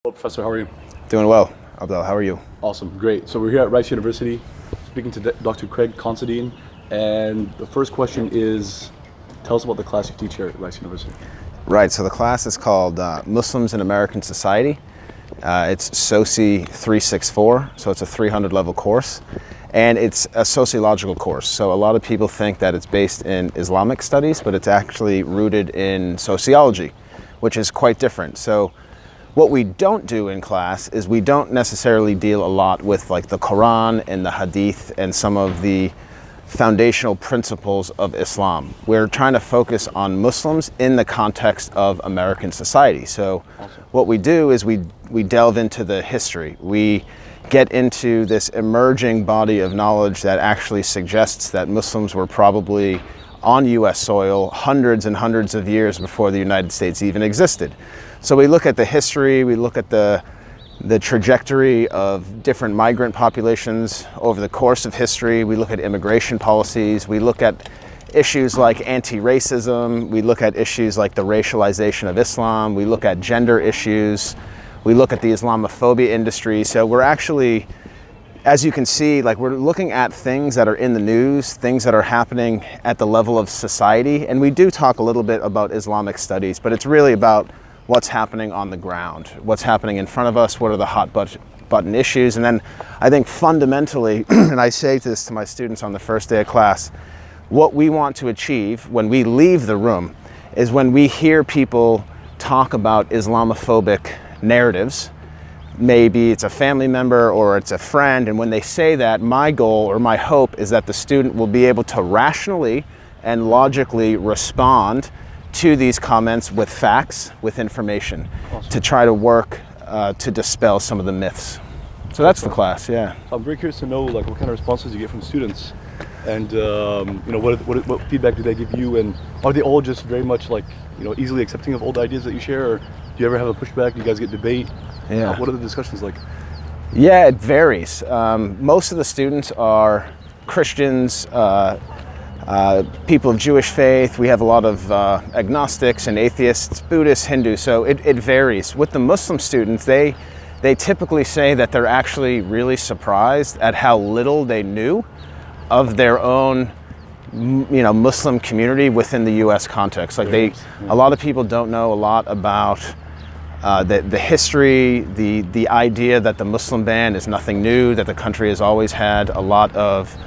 Hello, Professor. How are you? Doing well, Abdel. How are you? Awesome. Great. So we're here at Rice University speaking to Dr. Craig Considine. And the first question is, tell us about the class you teach here at Rice University. Right, so the class is called Muslims in American Society. It's SOCI 364, so it's a 300 level course. And it's a sociological course. So a lot of people think that it's based in Islamic studies, but it's actually rooted in sociology, which is quite different. So what we don't do in class is we don't necessarily deal a lot with like the Quran and the Hadith and some of the foundational principles of Islam. We're trying to focus on Muslims in the context of American society. So what we do is we delve into the history. We get into this emerging body of knowledge that actually suggests that Muslims were probably on US soil hundreds and hundreds of years before the United States even existed. So we look at the history, we look at the trajectory of different migrant populations over the course of history, we look at immigration policies, we look at issues like anti-racism, we look at issues like the racialization of Islam, we look at gender issues, we look at the Islamophobia industry. So we're actually, as you can see, like we're looking at things that are in the news, things that are happening at the level of society. And we do talk a little bit about Islamic studies, but it's really about what's happening on the ground, what's happening in front of us, what are the hot button issues. And then I think fundamentally, and I say this to my students on the first day of class, what we want to achieve when we leave the room is when we hear people talk about Islamophobic narratives, maybe it's a family member or it's a friend, and when they say that, my goal or my hope is that the student will be able to rationally and logically respond to these comments with facts, with information, to try to work to dispel some of the myths. So that's the class, yeah. I'm very curious to know like what kind of responses you get from students, and what feedback do they give you, and are they all just very much like easily accepting of old ideas that you share, or do you ever have a pushback? Do you guys get debate? Yeah. What are the discussions like? Yeah, it varies. Most of the students are Christians, people of Jewish faith. We have a lot of agnostics and atheists, Buddhists, Hindus, so it varies. With the Muslim students, they typically say that they're actually really surprised at how little they knew of their own Muslim community within the US context. Like a lot of people don't know a lot about the history, the idea that the Muslim ban is nothing new, that the country has always had a lot of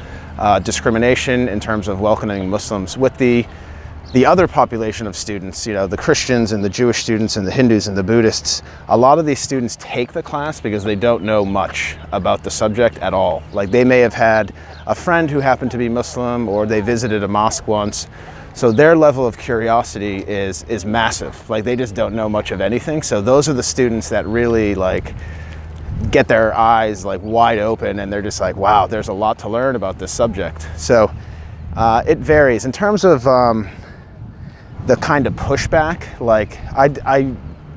discrimination in terms of welcoming Muslims. With the other population of students, the Christians and the Jewish students and the Hindus and the Buddhists, a lot of these students take the class because they don't know much about the subject at all. Like they may have had a friend who happened to be Muslim, or they visited a mosque once. So their level of curiosity is massive. Like they just don't know much of anything. So those are the students that really like get their eyes like wide open, and they're just like, wow, there's a lot to learn about this subject. So it varies. In terms of the kind of pushback, like I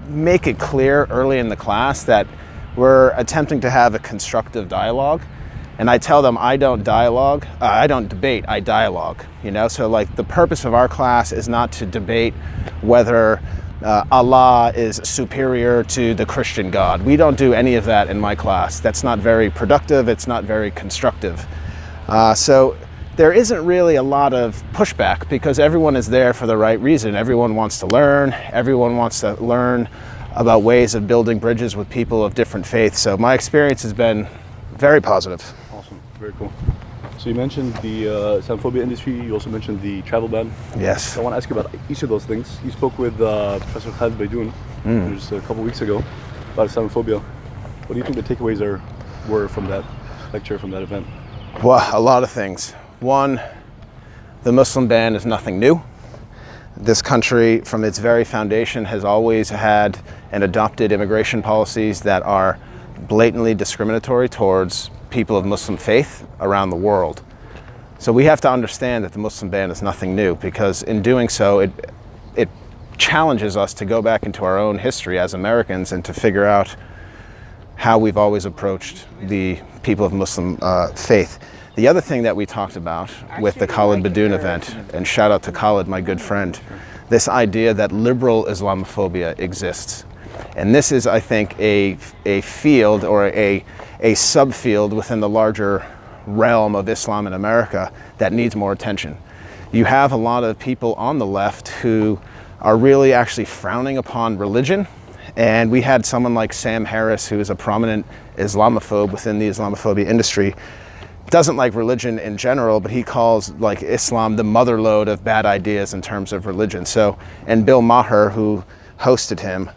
make it clear early in the class that we're attempting to have a constructive dialogue. And I tell them I don't debate, I dialogue, So like the purpose of our class is not to debate whether Allah is superior to the Christian God. We don't do any of that in my class. That's not very productive, it's not very constructive. So there isn't really a lot of pushback because everyone is there for the right reason. Everyone wants to learn, everyone wants to learn about ways of building bridges with people of different faiths. So my experience has been very positive. Awesome, very cool. So you mentioned the Islamophobia industry, you also mentioned the travel ban. Yes. So I want to ask you about each of those things. You spoke with Professor Considine just a couple weeks ago about Islamophobia. What do you think the takeaways were from that lecture, from that event? Well, a lot of things. One, the Muslim ban is nothing new. This country, from its very foundation, has always had and adopted immigration policies that are blatantly discriminatory towards people of Muslim faith around the world. So we have to understand that the Muslim ban is nothing new, because in doing so, it challenges us to go back into our own history as Americans and to figure out how we've always approached the people of Muslim faith. The other thing that we talked about with the Khalid Badoon event, and shout out to Khalid, my good friend, this idea that liberal Islamophobia exists. And this is, I think, a field or a subfield within the larger realm of Islam in America that needs more attention. You have a lot of people on the left who are really actually frowning upon religion. And we had someone like Sam Harris, who is a prominent Islamophobe within the Islamophobia industry. Doesn't like religion in general, but he calls like Islam the motherlode of bad ideas in terms of religion. So, and Bill Maher, who hosted him,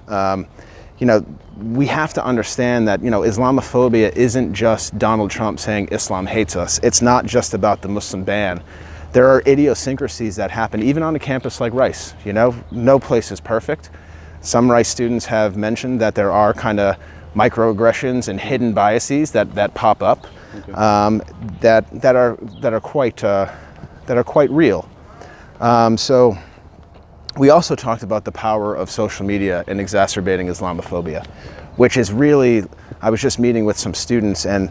you know, we have to understand that, you know, Islamophobia isn't just Donald Trump saying Islam hates us. It's not just about the Muslim ban. There are idiosyncrasies that happen even on a campus like Rice. You know, no place is perfect. Some Rice students have mentioned that there are kind of microaggressions and hidden biases that pop up, that are quite real. So we also talked about the power of social media in exacerbating Islamophobia, which is really, I was just meeting with some students, and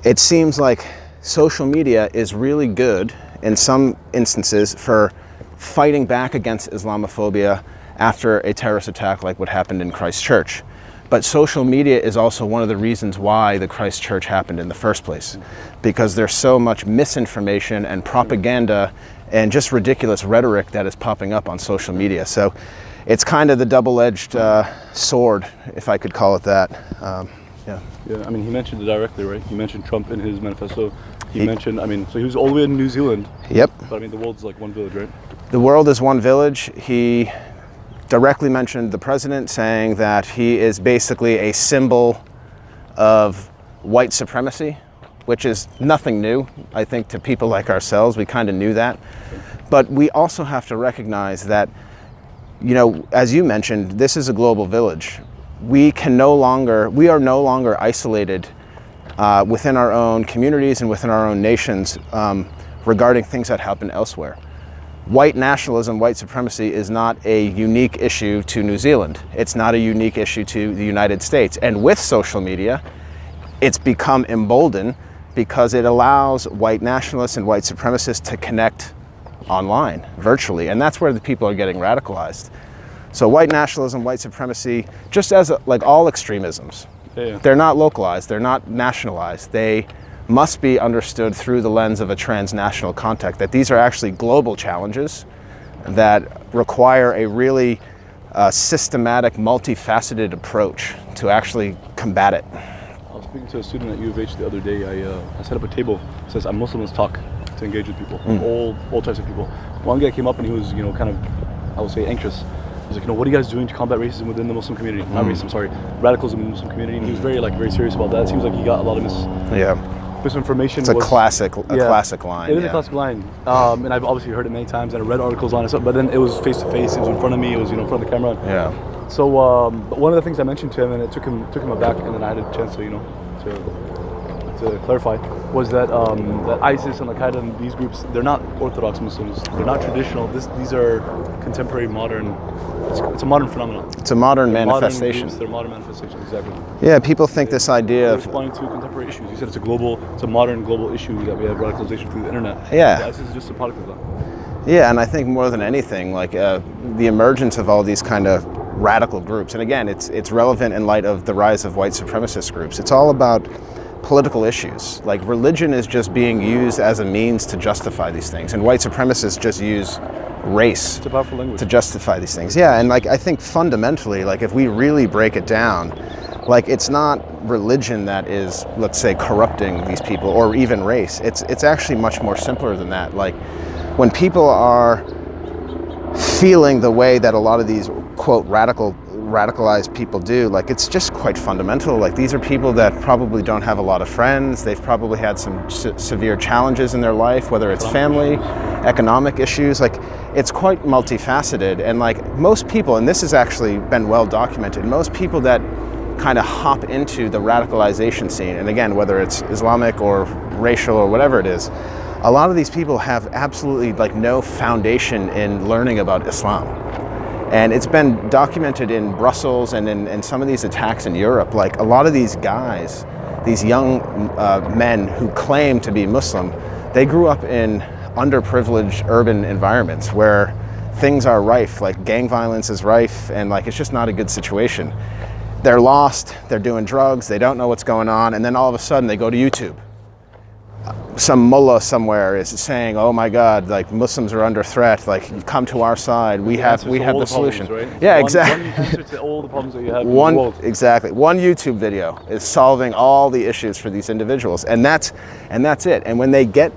it seems like social media is really good in some instances for fighting back against Islamophobia after a terrorist attack like what happened in Christchurch. But social media is also one of the reasons why the Christchurch happened in the first place, because there's so much misinformation and propaganda and just ridiculous rhetoric that is popping up on social media. So it's kind of the double-edged sword, if I could call it that. Yeah, I mean, he mentioned it directly, right? He mentioned Trump in his manifesto. He mentioned, I mean, so he was all the way in New Zealand. Yep. But I mean, the world's like one village, right? The world is one village. He directly mentioned the president, saying that he is basically a symbol of white supremacy, which is nothing new, I think, to people like ourselves. We kind of knew that. But we also have to recognize that, you know, as you mentioned, this is a global village. We are no longer isolated within our own communities and within our own nations regarding things that happen elsewhere. White nationalism, white supremacy is not a unique issue to New Zealand. It's not a unique issue to the United States. And with social media, it's become emboldened because it allows white nationalists and white supremacists to connect online, virtually. And that's where the people are getting radicalized. So white nationalism, white supremacy, just as like all extremisms, they're not localized, they're not nationalized. They must be understood through the lens of a transnational context, that these are actually global challenges that require a really systematic, multifaceted approach to actually combat it. I was speaking to a student at U of H the other day. I set up a table. It says, I'm Muslim, let's talk, to engage with people, all types of people. One guy came up and he was, you know, kind of, I would say, anxious. He's like, you know, what are you guys doing to combat racism within the Muslim community? Not racism, sorry, radicalism in the Muslim community. And he was very serious about that. It seems like he got a lot of misinformation. It's a classic line. It is a classic line, and I've obviously heard it many times, and I read articles on it. But then it was face to face. It was in front of me. It was, you know, in front of the camera. Yeah. So, but one of the things I mentioned to him, and it took him aback, and then I had a chance to, you know, to clarify, was that that ISIS and Al-Qaeda and these groups, they're not Orthodox Muslims. They're not traditional. These are contemporary, modern. It's a modern phenomenon. It's a modern manifestation. They're modern manifestations, exactly. Yeah, people think this idea of responding to contemporary issues. You said it's a modern global issue that we have radicalization through the internet. Yeah. So ISIS is just a product of that. Yeah, and I think more than anything, like the emergence of all these kind of radical groups, and again, it's relevant in light of the rise of white supremacist groups. It's all about political issues. Like religion is just being used as a means to justify these things, and white supremacists just use race It's a powerful language to justify these things. Yeah, and like I think fundamentally, like if we really break it down, like it's not religion that is, let's say, corrupting these people, or even race. It's actually much more simpler than that. Like when people are feeling the way that a lot of these quote radicalized people do, like it's just quite fundamental. Like these are people that probably don't have a lot of friends. They've probably had some severe challenges in their life, whether it's family, economic issues. Like it's quite multifaceted, and like most people, and this has actually been well documented, most people that kind of hop into the radicalization scene, and again, whether it's Islamic or racial or whatever it is, a lot of these people have absolutely like no foundation in learning about Islam. And it's been documented in Brussels and in some of these attacks in Europe. Like a lot of these guys, these young men who claim to be Muslim, they grew up in underprivileged urban environments where things are rife, like gang violence is rife, and like it's just not a good situation. They're lost, they're doing drugs, they don't know what's going on, and then all of a sudden they go to YouTube. Some mullah somewhere is saying, "Oh my God, like Muslims are under threat. Like, come to our side. We have the solution." Problems, right? Yeah, One exactly. answer to all the problems that you have in the world. Exactly. One YouTube video is solving all the issues for these individuals, and that's it. And when they get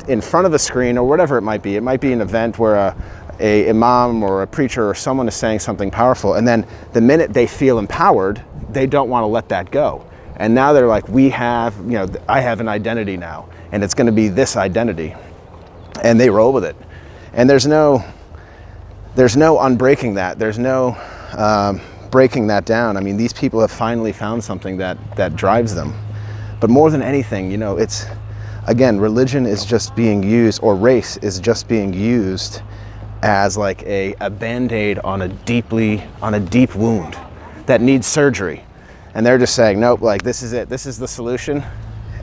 in front of a screen or whatever it might be an event where a imam or a preacher or someone is saying something powerful, and then the minute they feel empowered, they don't want to let that go. And now they're like, I have an identity now, and it's going to be this identity, and they roll with it. And there's no unbreaking that. There's no breaking that down. I mean, these people have finally found something that drives them. But more than anything, it's, again, religion is just being used, or race is just being used as like a Band-Aid on a deep wound that needs surgery. And they're just saying, nope, like this is it. This is the solution,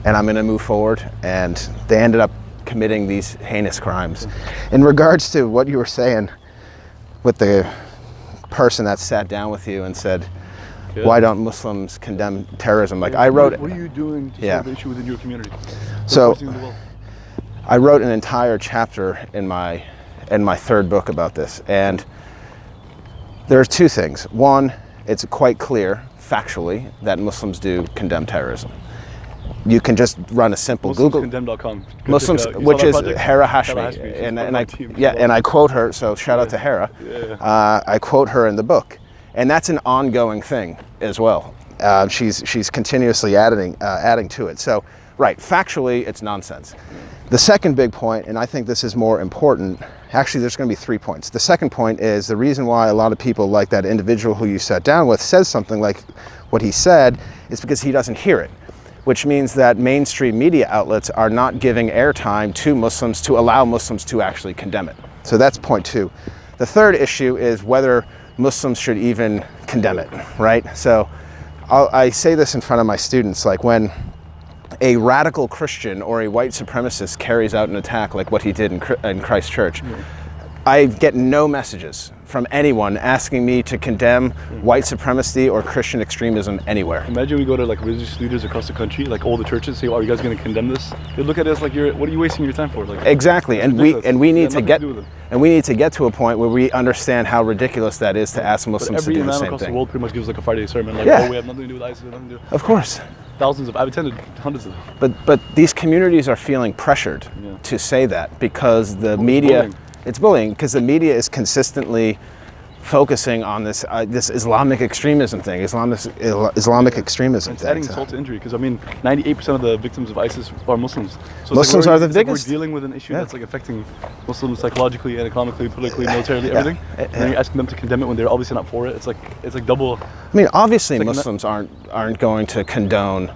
and I'm going to move forward. And they ended up committing these heinous crimes. In regards to what you were saying with the person that sat down with you and said, why don't Muslims condemn terrorism? Like I wrote, what are you doing to solve the issue within your community? So I wrote an entire chapter in my third book about this, and there are two things. One, it's quite clear factually that Muslims do condemn terrorism. You can just run a simple Google. Muslimscondemn.com. Muslims, which is Hera Hashmi, and I quote her. So shout out to Hera. I quote her in the book, and that's an ongoing thing as well. She's continuously adding to it. So right, factually, it's nonsense. The second big point, and I think this is more important. Actually, there's going to be 3 points. The second point is the reason why a lot of people, like that individual who you sat down with, says something like what he said is because he doesn't hear it, which means that mainstream media outlets are not giving airtime to Muslims to allow Muslims to actually condemn it. So that's point 2. The third issue is whether Muslims should even condemn it, right? So I say this in front of my students, like when a radical Christian or a white supremacist carries out an attack like what he did in Christchurch, I get no messages from anyone asking me to condemn white supremacy or Christian extremism anywhere. Imagine we go to like religious leaders across the country, like all the churches, say, "Are you guys going to condemn this?" They look at us like, what are you wasting your time for? Like, exactly, and we need to get to a point where we understand how ridiculous that is to ask Muslims to do the same thing. Every man across the world pretty much gives like a Friday sermon, like, "Oh, we have nothing to do with ISIS, we have nothing to do." Of course. I've attended hundreds of them. But these communities are feeling pressured to say that because the media, it's bullying because the media is consistently focusing on this Islamic extremism thing, Islamic extremism and it's thing. adding insult to injury because I mean, 98% of the victims of ISIS are Muslims. So Muslims are the biggest. We're dealing with an issue that's like affecting Muslims psychologically, and economically, politically, militarily, everything. And then you're asking them to condemn it when they're obviously not for it. It's like double. I mean, obviously Muslims aren't going to condone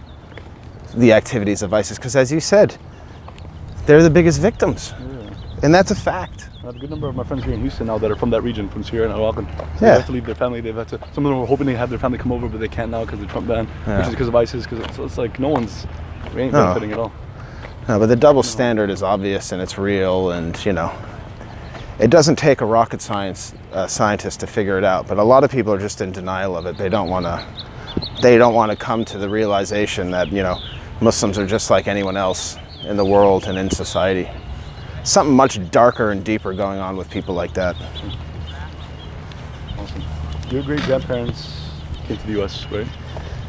the activities of ISIS because, as you said, they're the biggest victims, and that's a fact. I have a good number of my friends here in Houston now that are from that region, from Syria and Iraq. They have to leave their family. They've had to. Some of them were hoping they have their family come over, but they can't now because of the Trump ban, which is because of ISIS. Because it's like we ain't benefiting at all. No, but the double standard is obvious and it's real, and it doesn't take a rocket scientist to figure it out. But a lot of people are just in denial of it. They don't want to come to the realization that Muslims are just like anyone else in the world and in society. Something much darker and deeper going on with people like that. Awesome. Your great-grandparents came to the U.S., right?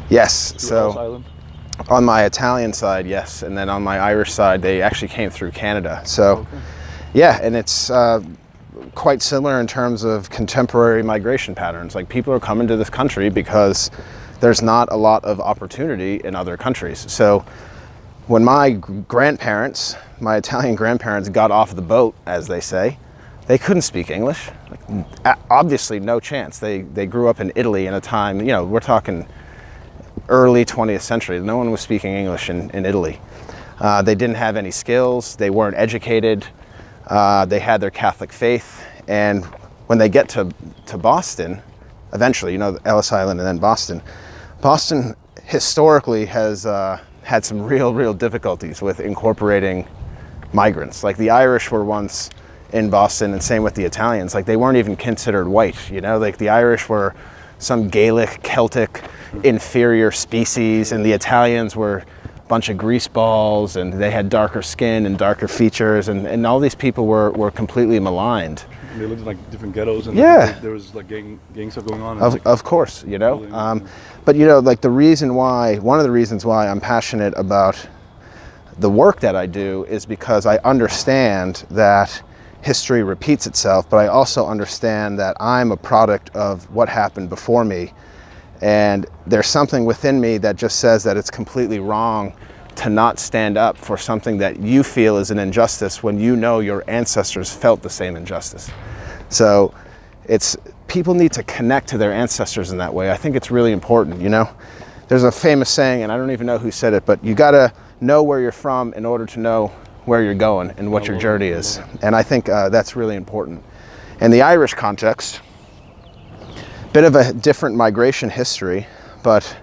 Yes. Through Ellis Island? On my Italian side, yes, and then on my Irish side, they actually came through Canada. So, and it's quite similar in terms of contemporary migration patterns. Like people are coming to this country because there's not a lot of opportunity in other countries. So when my grandparents, my Italian grandparents, got off the boat, as they say, they couldn't speak English. Obviously, no chance. They grew up in Italy in a time, we're talking early 20th century. No one was speaking English in Italy. They didn't have any skills. They weren't educated. They had their Catholic faith. And when they get to Boston, eventually, Ellis Island and then Boston, Boston historically has had some real difficulties with incorporating migrants. Like the Irish were once in Boston, and same with the Italians. Like, they weren't even considered white, you know? Like, the Irish were some Gaelic, Celtic, inferior species, and the Italians were a bunch of greaseballs, and they had darker skin and darker features, and all these people were completely maligned. They lived in like different ghettos, and Yeah. there was like gang stuff going on. Of course, you know. But you know, like one of the reasons why I'm passionate about the work that I do is because I understand that history repeats itself, but I also understand that I'm a product of what happened before me. And there's something within me that just says that it's completely wrong to not stand up for something that you feel is an injustice when you know your ancestors felt the same injustice. So people need to connect to their ancestors in that way. I think it's really important, you know? There's a famous saying, and I don't even know who said it, but you gotta know where you're from in order to know where you're going and what your journey is. And I think that's really important. In the Irish context, bit of a different migration history, but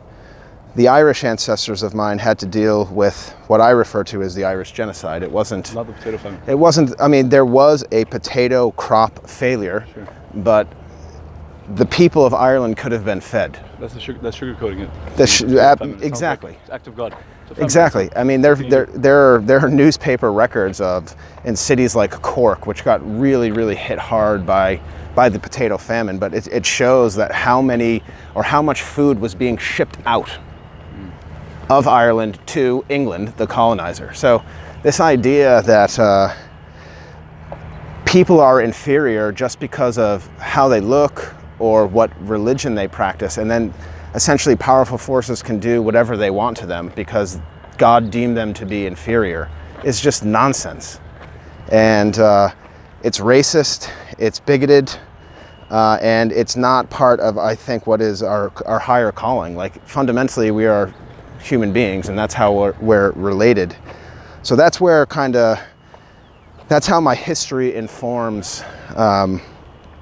the Irish ancestors of mine had to deal with what I refer to as the Irish genocide. It wasn't. Not the potato famine. It wasn't. I mean, there was a potato crop failure, Sure. but the people of Ireland could have been fed. That's sugarcoating it. Exactly. It's act of God. Exactly. I mean, there are newspaper records of in cities like Cork, which got really, really hit hard by the potato famine. But it shows that how much food was being shipped out of Ireland to England, the colonizer. So this idea that people are inferior just because of how they look or what religion they practice, and then essentially powerful forces can do whatever they want to them because God deemed them to be inferior, is just nonsense. And it's racist, it's bigoted, and it's not part of, I think, what is our higher calling. Like, fundamentally, we are human beings, and that's how we're related. So that's where that's how my history informs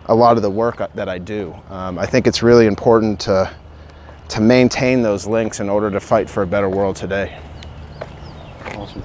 a lot of the work that I do. I think it's really important to maintain those links in order to fight for a better world today. Awesome.